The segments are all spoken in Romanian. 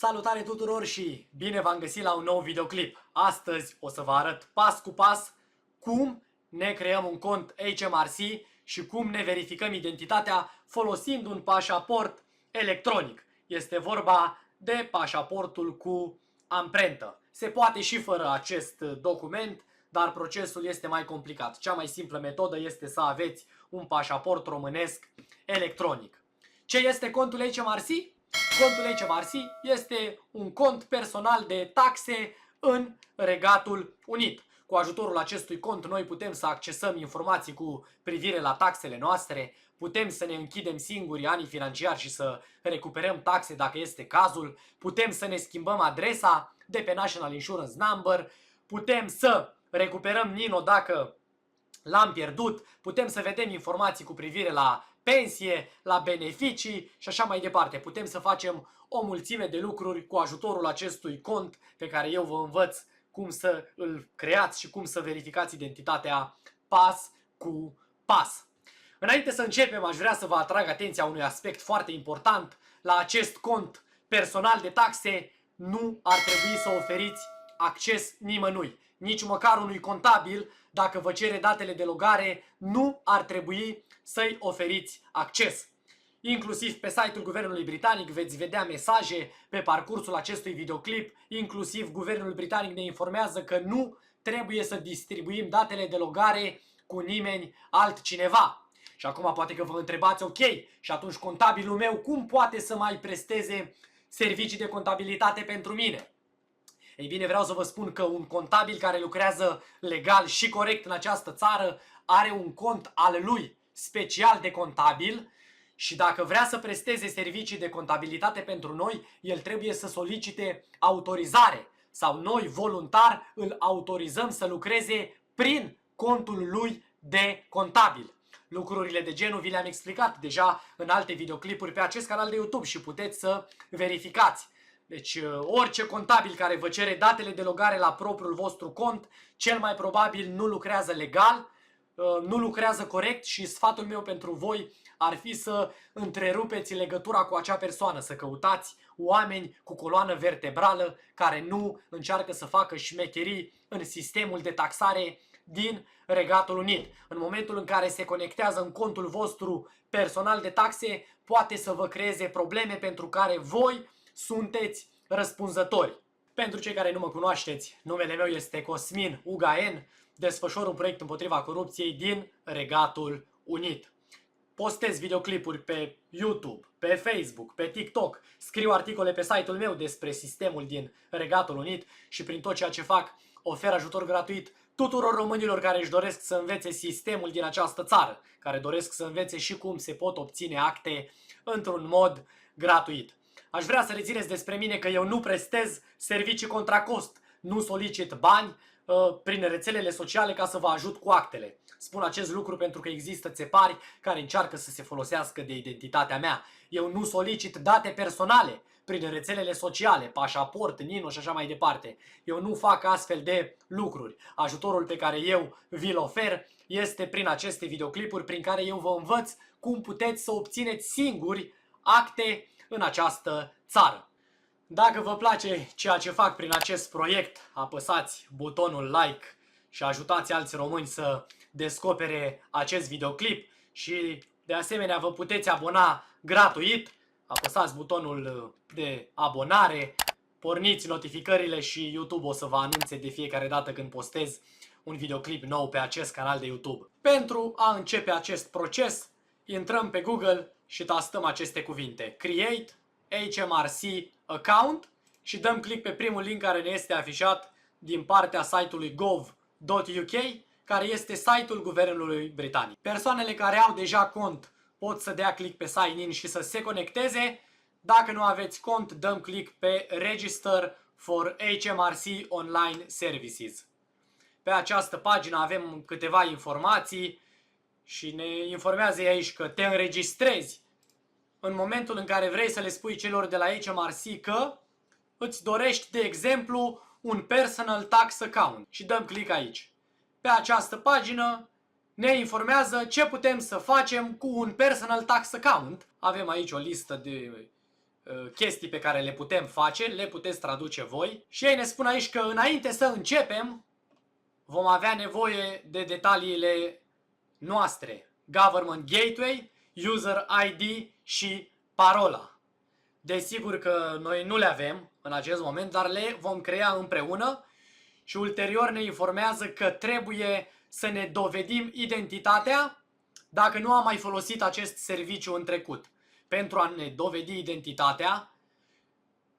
Salutare tuturor și bine v-am găsit la un nou videoclip. Astăzi o să vă arăt pas cu pas cum ne creăm un cont HMRC și cum ne verificăm identitatea folosind un pașaport electronic. Este vorba de pașaportul cu amprentă. Se poate și fără acest document, dar procesul este mai complicat. Cea mai simplă metodă este să aveți un pașaport românesc electronic. Ce este contul HMRC? Contul HMRC este un cont personal de taxe în Regatul Unit. Cu ajutorul acestui cont noi putem să accesăm informații cu privire la taxele noastre, putem să ne închidem singuri anii financiari și să recuperăm taxe dacă este cazul, putem să ne schimbăm adresa de pe National Insurance Number, putem să recuperăm NINO dacă l-am pierdut, putem să vedem informații cu privire la pensie, la beneficii și așa mai departe. Putem să facem o mulțime de lucruri cu ajutorul acestui cont pe care eu vă învăț cum să îl creați și cum să verificați identitatea pas cu pas. Înainte să începem, aș vrea să vă atrag atenția unui aspect foarte important. La acest cont personal de taxe nu ar trebui să oferiți acces nimănui, nici măcar unui contabil. Dacă vă cere datele de logare, nu ar trebui să-i oferiți acces. Inclusiv pe site-ul Guvernului Britanic veți vedea mesaje pe parcursul acestui videoclip. Inclusiv Guvernul Britanic ne informează că nu trebuie să distribuim datele de logare cu nimeni altcineva. Și acum poate că vă întrebați, ok, și atunci contabilul meu cum poate să mai presteze servicii de contabilitate pentru mine? Ei bine, vreau să vă spun că un contabil care lucrează legal și corect în această țară are un cont al lui special de contabil și dacă vrea să presteze servicii de contabilitate pentru noi, el trebuie să solicite autorizare sau noi voluntar îl autorizăm să lucreze prin contul lui de contabil. Lucrurile de genul vi le-am explicat deja în alte videoclipuri pe acest canal de YouTube și puteți să verificați. Deci orice contabil care vă cere datele de logare la propriul vostru cont, cel mai probabil nu lucrează legal, nu lucrează corect și sfatul meu pentru voi ar fi să întrerupeți legătura cu acea persoană, să căutați oameni cu coloană vertebrală care nu încearcă să facă șmecherii în sistemul de taxare din Regatul Unit. În momentul în care se conectează în contul vostru personal de taxe, poate să vă creeze probleme pentru care voi sunteți răspunzători. Pentru cei care nu mă cunoașteți, numele meu este Cosmin Ugaen, desfășor un proiect împotriva corupției din Regatul Unit. Postez videoclipuri pe YouTube, pe Facebook, pe TikTok, scriu articole pe site-ul meu despre sistemul din Regatul Unit și prin tot ceea ce fac ofer ajutor gratuit tuturor românilor care își doresc să învețe sistemul din această țară, care doresc să învețe și cum se pot obține acte într-un mod gratuit. Aș vrea să rețineți despre mine că eu nu prestez servicii contra cost, nu solicit bani prin rețelele sociale ca să vă ajut cu actele. Spun acest lucru pentru că există țepari care încearcă să se folosească de identitatea mea. Eu nu solicit date personale prin rețelele sociale, pașaport, NINO și așa mai departe. Eu nu fac astfel de lucruri. Ajutorul pe care eu vi-l ofer este prin aceste videoclipuri prin care eu vă învăț cum puteți să obțineți singuri acte în această țară. Dacă vă place ceea ce fac prin acest proiect, apăsați butonul like și ajutați alți români să descopere acest videoclip și de asemenea vă puteți abona gratuit. Apăsați butonul de abonare, porniți notificările și YouTube o să vă anunțe de fiecare dată când postez un videoclip nou pe acest canal de YouTube. Pentru a începe acest proces, intrăm pe Google și tastăm aceste cuvinte: Create HMRC Account și dăm click pe primul link care ne este afișat din partea site-ului gov.uk, care este site-ul Guvernului Britanic. Persoanele care au deja cont pot să dea click pe Sign In și să se conecteze. Dacă nu aveți cont, dăm click pe Register for HMRC Online Services. Pe această pagină avem câteva informații și ne informează aici că te înregistrezi în momentul în care vrei să le spui celor de la HMRC că îți dorești, de exemplu, un Personal Tax Account și dăm click aici. Pe această pagină ne informează ce putem să facem cu un Personal Tax Account. Avem aici o listă de chestii pe care le putem face, le puteți traduce voi. Și ei ne spun aici că înainte să începem, vom avea nevoie de detaliile noastre. Government Gateway, User ID și parola. Desigur că noi nu le avem în acest moment, dar le vom crea împreună și ulterior ne informează că trebuie să ne dovedim identitatea dacă nu am mai folosit acest serviciu în trecut. Pentru a ne dovedi identitatea,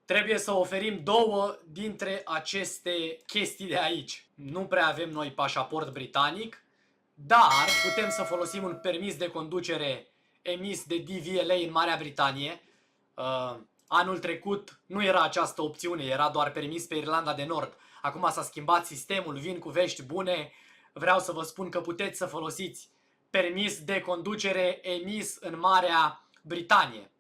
trebuie să oferim două dintre aceste chestii de aici. Nu prea avem noi pașaport britanic, dar putem să folosim un permis de conducere emis de DVLA în Marea Britanie. Anul trecut nu era această opțiune, era doar permis pe Irlanda de Nord. Acum s-a schimbat sistemul, vin cu vești bune. Vreau să vă spun că puteți să folosiți permis de conducere emis în Marea Britanie.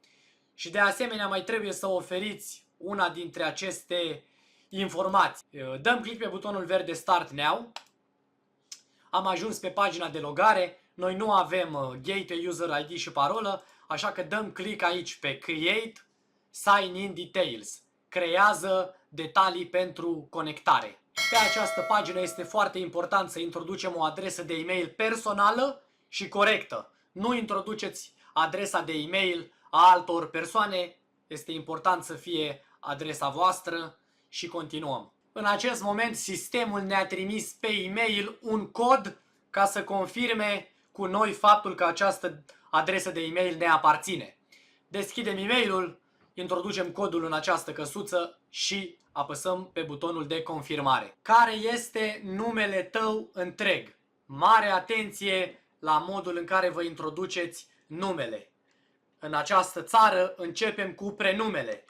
Și de asemenea mai trebuie să oferiți una dintre aceste informații. Dăm click pe butonul verde Start Now. Am ajuns pe pagina de logare. Noi nu avem Gateway, User ID și parolă, așa că dăm click aici pe Create Sign In Details. Creează detalii pentru conectare. Pe această pagină este foarte important să introducem o adresă de e-mail personală și corectă. Nu introduceți adresa de e-mail a altor persoane. Este important să fie adresa voastră și continuăm. În acest moment sistemul ne-a trimis pe e-mail un cod ca să confirme cu noi faptul că această adresă de e-mail ne aparține. Deschidem e-mailul, introducem codul în această căsuță și apăsăm pe butonul de confirmare. Care este numele tău întreg? Mare atenție la modul în care vă introduceți numele. În această țară începem cu prenumele.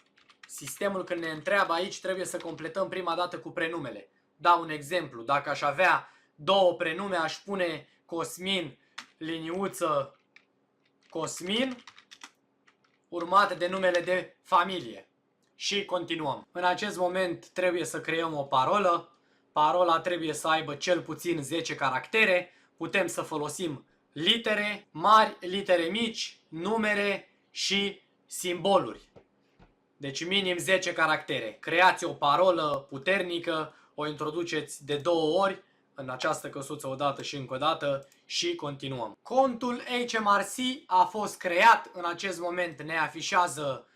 Sistemul când ne întreabă aici trebuie să completăm prima dată cu prenumele. Dau un exemplu. Dacă aș avea două prenume, aș pune Cosmin, liniuță, Cosmin, urmate de numele de familie. Și continuăm. În acest moment trebuie să creăm o parolă. Parola trebuie să aibă cel puțin 10 caractere. Putem să folosim litere mari, litere mici, numere și simboluri. Deci minim 10 caractere. Creați o parolă puternică, o introduceți de 2 ori în această căsuță odată și încă o dată și continuăm. Contul HMRC a fost creat, în acest moment ne afișează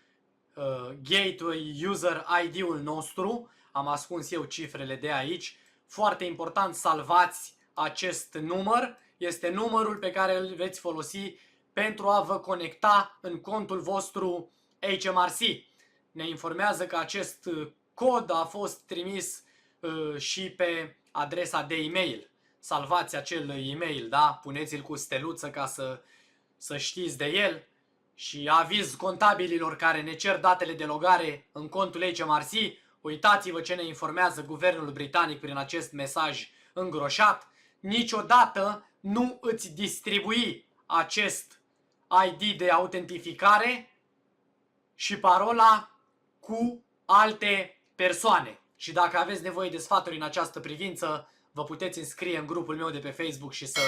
Gateway User ID-ul nostru. Am ascuns eu cifrele de aici. Foarte important, salvați acest număr. Este numărul pe care îl veți folosi pentru a vă conecta în contul vostru HMRC. Ne informează că acest cod a fost trimis și pe adresa de e-mail. Salvați acel e-mail, da? Puneți-l cu steluță ca să știți de el. Și aviz contabililor care ne cer datele de logare în contul HMRC. Uitați-vă ce ne informează guvernul britanic prin acest mesaj îngroșat. Niciodată nu îți distribui acest ID de autentificare și parola cu alte persoane. Și dacă aveți nevoie de sfaturi în această privință, vă puteți înscrie în grupul meu de pe Facebook și să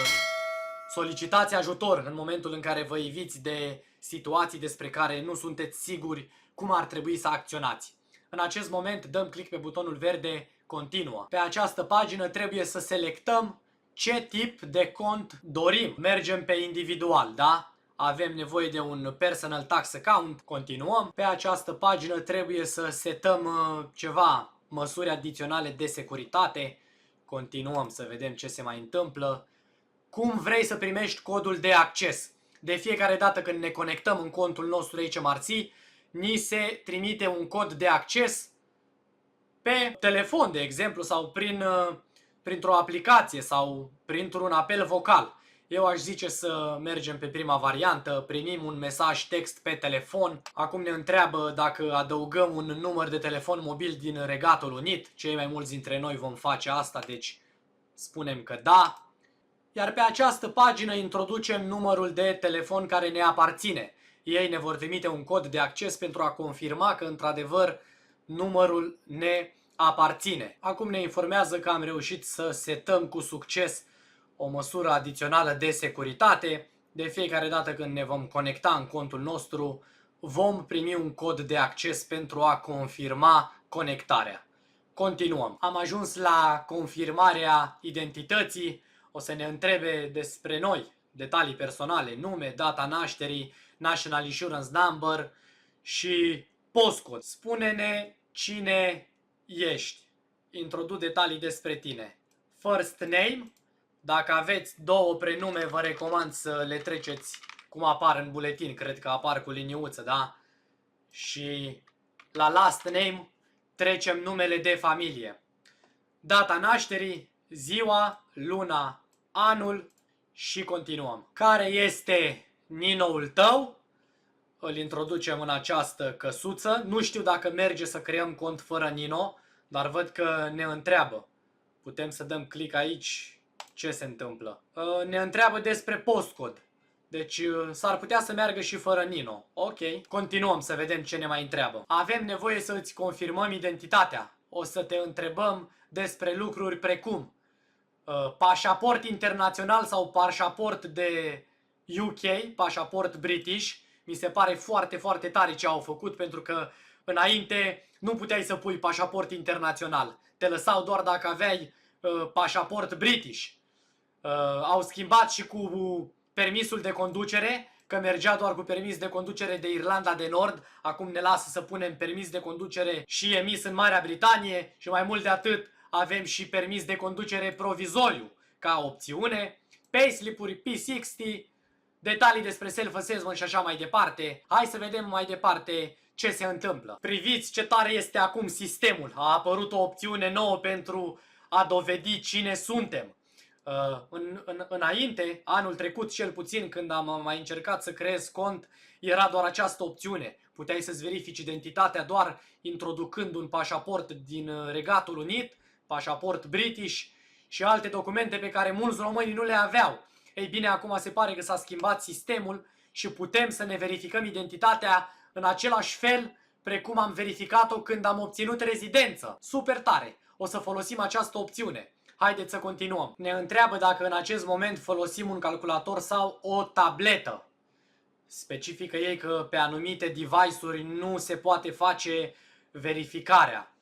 solicitați ajutor în momentul în care vă eviți de situații despre care nu sunteți siguri cum ar trebui să acționați. În acest moment dăm click pe butonul verde Continuă. Pe această pagină trebuie să selectăm ce tip de cont dorim. Mergem pe individual, da? Avem nevoie de un personal tax account. Continuăm. Pe această pagină trebuie să setăm ceva măsuri adiționale de securitate. Continuăm să vedem ce se mai întâmplă. Cum vrei să primești codul de acces? De fiecare dată când ne conectăm în contul nostru HMRC, ni se trimite un cod de acces pe telefon, de exemplu, sau printr-o aplicație sau printr-un apel vocal. Eu aș zice să mergem pe prima variantă, primim un mesaj text pe telefon. Acum ne întreabă dacă adăugăm un număr de telefon mobil din Regatul Unit. Cei mai mulți dintre noi vom face asta, deci spunem că da. Iar pe această pagină introducem numărul de telefon care ne aparține. Ei ne vor trimite un cod de acces pentru a confirma că într-adevăr numărul ne aparține. Acum ne informează că am reușit să setăm cu succes o măsură adițională de securitate. De fiecare dată când ne vom conecta în contul nostru, vom primi un cod de acces pentru a confirma conectarea. Continuăm. Am ajuns la confirmarea identității. O să ne întrebe despre noi, detalii personale, nume, data nașterii, National Insurance Number și postcode. Spune-ne cine ești. Introdu detalii despre tine. First name. Dacă aveți două prenume, vă recomand să le treceți cum apar în buletin. Cred că apar cu liniuță, da? Și la last name trecem numele de familie. Data nașterii, ziua, luna, anul și continuăm. Care este ninoul tău? Îl introducem în această căsuță. Nu știu dacă merge să creăm cont fără nino, dar văd că ne întreabă. Putem să dăm click aici. Ce se întâmplă? Ne întreabă despre postcode. Deci s-ar putea să meargă și fără nino. Ok. Continuăm să vedem ce ne mai întreabă. Avem nevoie să îți confirmăm identitatea. O să te întrebăm despre lucruri precum pașaport internațional sau pașaport de UK, pașaport British. Mi se pare foarte, foarte tare ce au făcut, pentru că înainte nu puteai să pui pașaport internațional. Te lăsau doar dacă aveai pașaport British. Au schimbat și cu permisul de conducere, că mergea doar cu permis de conducere de Irlanda de Nord. Acum ne lasă să punem permis de conducere și emis în Marea Britanie și mai mult de atât avem și permis de conducere provizoriu ca opțiune, payslip-uri P60, detalii despre self-assessment și așa mai departe. Hai să vedem mai departe ce se întâmplă. Priviți ce tare este acum sistemul. A apărut o opțiune nouă pentru a dovedi cine suntem. Înainte, anul trecut cel puțin, când am mai încercat să creez cont, era doar această opțiune. Puteai să-ți verifici identitatea doar introducând un pașaport din Regatul Unit, pașaport British și alte documente pe care mulți români nu le aveau. Ei bine, acum se pare că s-a schimbat sistemul și putem să ne verificăm identitatea în același fel precum am verificat-o când am obținut rezidență. Super tare! O să folosim această opțiune. Haideți să continuăm. Ne întreabă dacă în acest moment folosim un calculator sau o tabletă. Specifică ei că pe anumite device-uri nu se poate face verificarea.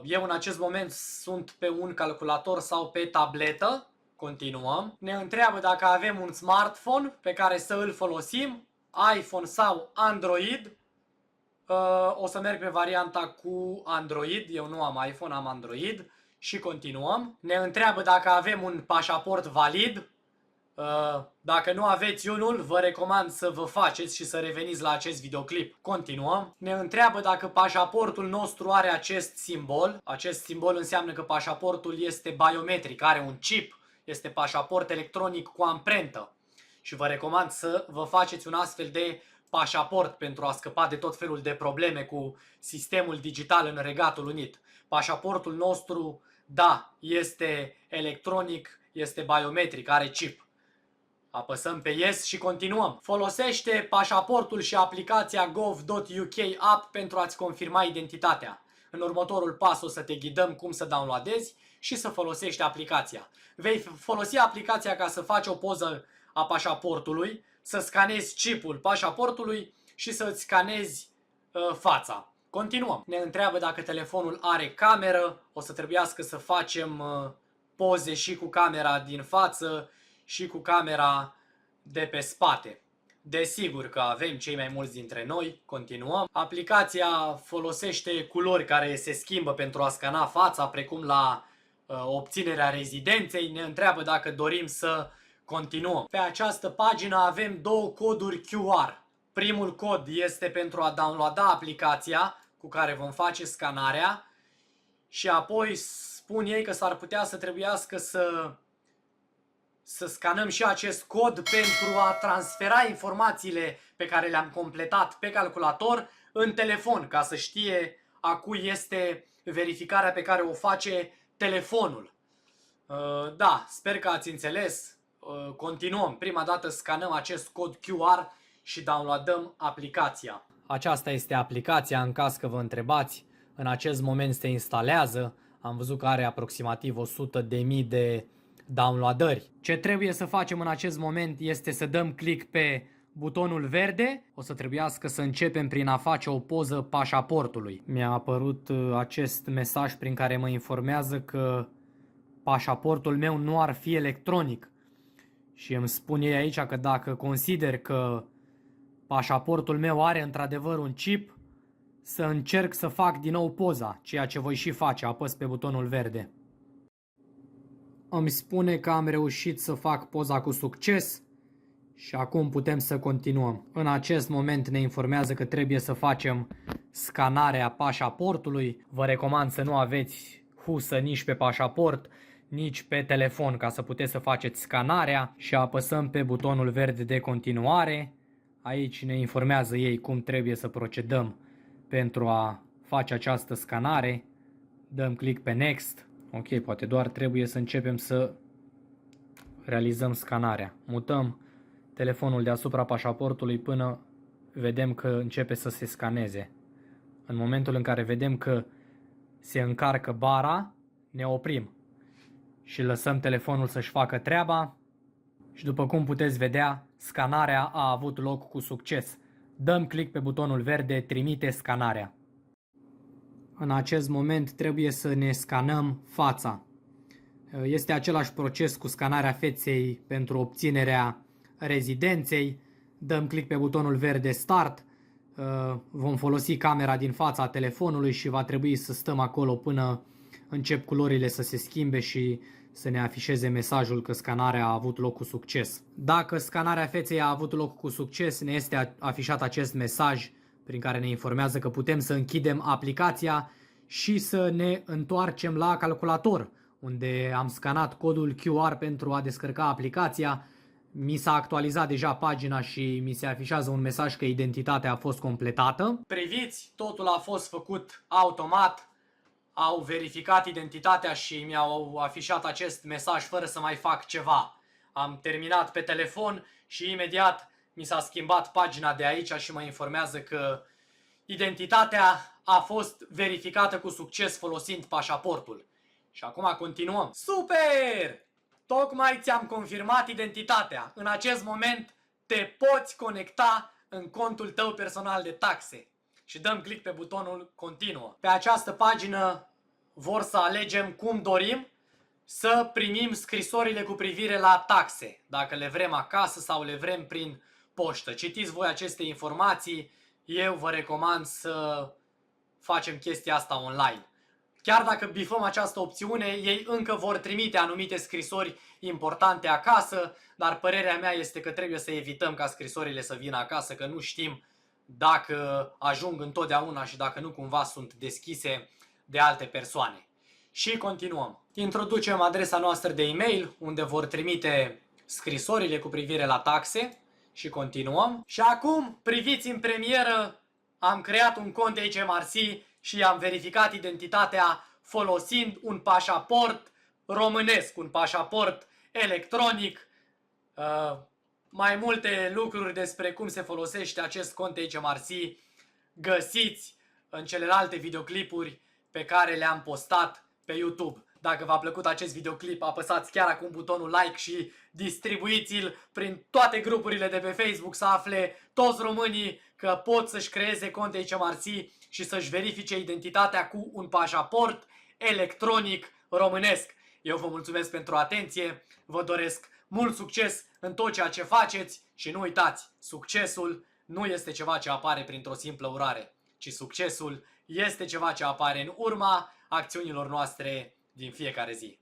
Eu în acest moment sunt pe un calculator sau pe tabletă. Continuăm. Ne întreabă dacă avem un smartphone pe care să îl folosim, iPhone sau Android. O să merg pe varianta cu Android. Eu nu am iPhone, am Android. Și continuăm. Ne întreabă dacă avem un pașaport valid. Dacă nu aveți unul, vă recomand să vă faceți și să reveniți la acest videoclip. Continuăm. Ne întreabă dacă pașaportul nostru are acest simbol. Acest simbol înseamnă că pașaportul este biometric, are un chip. Este pașaport electronic cu amprentă. Și vă recomand să vă faceți un astfel de pașaport pentru a scăpa de tot felul de probleme cu sistemul digital în Regatul Unit. Pașaportul nostru, da, este electronic, este biometric, are chip. Apăsăm pe Yes și continuăm. Folosește pașaportul și aplicația gov.uk app pentru a-ți confirma identitatea. În următorul pas o să te ghidăm cum să downloadezi și să folosești aplicația. Vei folosi aplicația ca să faci o poză a pașaportului, să scanezi chipul pașaportului și să-ți scanezi fața. Continuăm. Ne întreabă dacă telefonul are cameră. O să trebuiască să facem poze și cu camera din față și cu camera de pe spate. Desigur că avem cei mai mulți dintre noi. Continuăm. Aplicația folosește culori care se schimbă pentru a scana fața, precum la obținerea rezidenței. Ne întreabă dacă dorim să continuăm. Pe această pagină avem două coduri QR. Primul cod este pentru a downloada aplicația cu care vom face scanarea și apoi spun ei că s-ar putea să trebuiască să scanăm și acest cod pentru a transfera informațiile pe care le-am completat pe calculator în telefon, ca să știe a cui este verificarea pe care o face telefonul. Da, sper că ați înțeles. Continuăm. Prima dată scanăm acest cod QR și downloadăm aplicația. Aceasta este aplicația, în caz că vă întrebați. În acest moment se instalează. Am văzut că are aproximativ 100.000 de downloadări. Ce trebuie să facem în acest moment este să dăm click pe butonul verde, o să trebuiască să începem prin a face o poză pașaportului. Mi-a apărut acest mesaj prin care mă informează că pașaportul meu nu ar fi electronic. Și îmi spun ei aici că dacă consider că pașaportul meu are într-adevăr un chip, să încerc să fac din nou poza, ceea ce voi și face, apăs pe butonul verde. Îmi spune că am reușit să fac poza cu succes și acum putem să continuăm. În acest moment ne informează că trebuie să facem scanarea pașaportului. Vă recomand să nu aveți husă nici pe pașaport, nici pe telefon ca să puteți să faceți scanarea și apăsăm pe butonul verde de continuare. Aici ne informează ei cum trebuie să procedăm pentru a face această scanare. Dăm click pe Next. Ok, poate doar trebuie să începem să realizăm scanarea. Mutăm telefonul deasupra pașaportului până vedem că începe să se scaneze. În momentul în care vedem că se încarcă bara, ne oprim și lăsăm telefonul să-și facă treaba. Și după cum puteți vedea, scanarea a avut loc cu succes. Dăm click pe butonul verde, trimite scanarea. În acest moment trebuie să ne scanăm fața. Este același proces cu scanarea feței pentru obținerea rezidenței. Dăm click pe butonul verde Start. Vom folosi camera din fața telefonului și va trebui să stăm acolo până încep culorile să se schimbe și să ne afișeze mesajul că scanarea a avut loc cu succes. Dacă scanarea feței a avut loc cu succes, ne este afișat acest mesaj prin care ne informează că putem să închidem aplicația și să ne întoarcem la calculator, unde am scanat codul QR pentru a descărca aplicația. Mi s-a actualizat deja pagina și mi se afișează un mesaj că identitatea a fost completată. Priviți, totul a fost făcut automat. Au verificat identitatea și mi-au afișat acest mesaj fără să mai fac ceva. Am terminat pe telefon și imediat mi s-a schimbat pagina de aici și mă informează că identitatea a fost verificată cu succes folosind pașaportul. Și acum continuăm. Super! Tocmai ți-am confirmat identitatea. În acest moment te poți conecta în contul tău personal de taxe. Și dăm click pe butonul continuă. Pe această pagină vor să alegem cum dorim să primim scrisorile cu privire la taxe. Dacă le vrem acasă sau le vrem prin poștă. Citiți voi aceste informații. Eu vă recomand să facem chestia asta online. Chiar dacă bifăm această opțiune, ei încă vor trimite anumite scrisori importante acasă, dar părerea mea este că trebuie să evităm ca scrisorile să vină acasă, că nu știm dacă ajung întotdeauna și dacă nu cumva sunt deschise de alte persoane. Și continuăm. Introducem adresa noastră de e-mail, unde vor trimite scrisorile cu privire la taxe și continuăm. Și acum, priviți în premieră, am creat un cont de HMRC și am verificat identitatea folosind un pașaport românesc, un pașaport electronic. Mai multe lucruri despre cum se folosește acest cont HMRC găsiți în celelalte videoclipuri pe care le-am postat pe YouTube. Dacă v-a plăcut acest videoclip, apăsați chiar acum butonul like și distribuiți-l prin toate grupurile de pe Facebook să afle toți românii că pot să-și creeze cont HMRC și să-și verifice identitatea cu un pașaport electronic românesc. Eu vă mulțumesc pentru atenție, vă doresc mult succes în tot ceea ce faceți și nu uitați, succesul nu este ceva ce apare printr-o simplă urare, ci succesul este ceva ce apare în urma acțiunilor noastre din fiecare zi.